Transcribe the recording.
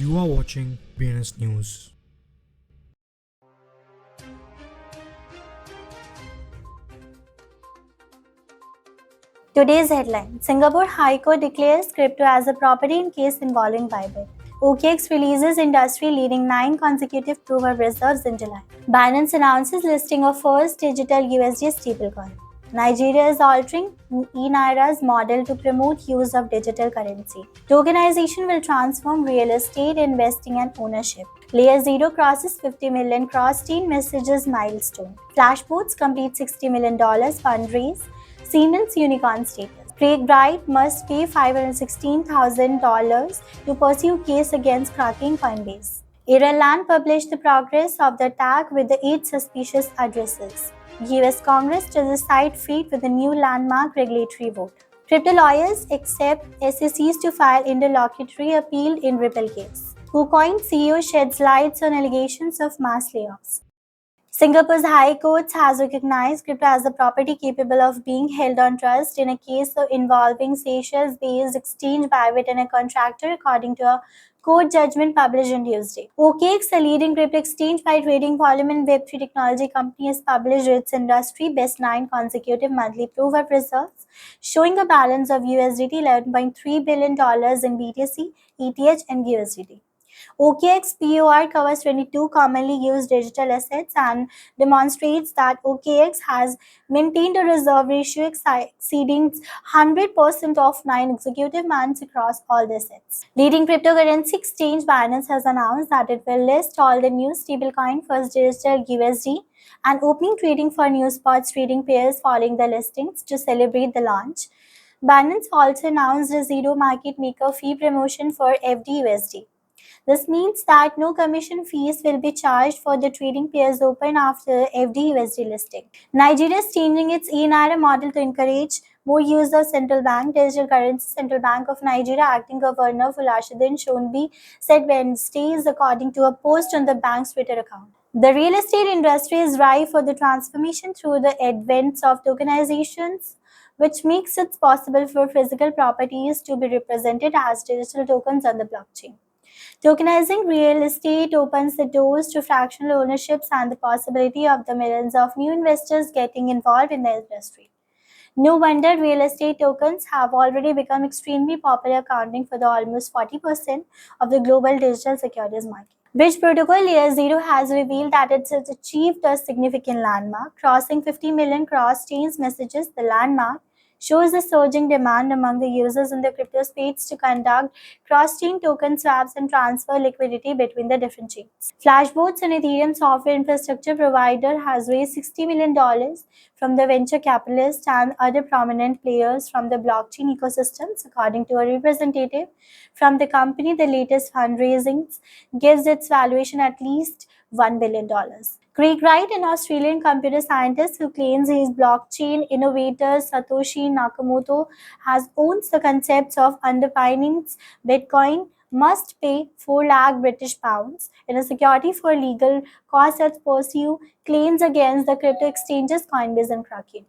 You are watching BNS News. Today's headline: Singapore High Court declares crypto as a property in case involving Bybit. OKX releases industry-leading 9 consecutive proof of reserves in July. Binance announces listing of first digital USD stablecoin. Nigeria is altering e-Naira's model to promote use of digital currency. Tokenization will transform real estate investing and ownership. Layer 0 crosses 50 million cross-chain messages milestone. Flashbots complete $60 million fundraise. Siemens unicorn status. Craig Wright must pay $516,000 to pursue case against cracking Coinbase. Ireland published the progress of the attack with the 8 suspicious addresses. US Congress to decide fate with a new landmark regulatory vote. Crypto lawyers accept SECs to file interlocutory appeal in Ripple case. KuCoin CEO sheds lights on allegations of mass layoffs. Singapore's High Court has recognized crypto as a property capable of being held on trust in a case involving Seychelles-based exchange Bybit and a contractor, according to a court judgment published on Tuesday. OKX, a leading crypto exchange by trading volume and Web3 technology company, has published its industry best 9 consecutive monthly proof of reserves, showing a balance of USDT $11.3 billion in BTC, ETH, and USDT. OKX POR covers 22 commonly used digital assets and demonstrates that OKX has maintained a reserve ratio exceeding 100% of 9 executive months across all the assets. Leading cryptocurrency exchange Binance has announced that it will list all the new stablecoin First Digital USD and opening trading for new spots trading pairs following the listings to celebrate the launch. Binance also announced a zero market maker fee promotion for FDUSD. This means that no commission fees will be charged for the trading pairs open after FDUSD listing. Nigeria is changing its e-Naira model to encourage more use of central bank digital currency. Central Bank of Nigeria acting governor Folashaden Shonbi said Wednesday, according to a post on the bank's Twitter account. The real estate industry is ripe for the transformation through the advent of tokenizations, which makes it possible for physical properties to be represented as digital tokens on the blockchain. Tokenizing real estate opens the doors to fractional ownerships and the possibility of the millions of new investors getting involved in the industry. No wonder real estate tokens have already become extremely popular, accounting for the almost 40% of the global digital securities market. Bridge Protocol Layer 0 has revealed that it has achieved a significant landmark, crossing 50 million cross-chain messages. The landmark shows the surging demand among the users in the crypto space to conduct cross-chain token swaps and transfer liquidity between the different chains. Flashbots, an Ethereum software infrastructure provider, has raised $60 million from the venture capitalists and other prominent players from the blockchain ecosystems, according to a representative from the company. The latest fundraising gives its valuation at least $1 billion. Craig Wright, an Australian computer scientist who claims he is blockchain innovator Satoshi Nakamoto, has owns the concepts of underpinning Bitcoin, must pay 4 lakh British pounds in a security for legal costs that pursue claims against the crypto exchanges Coinbase and Kraken.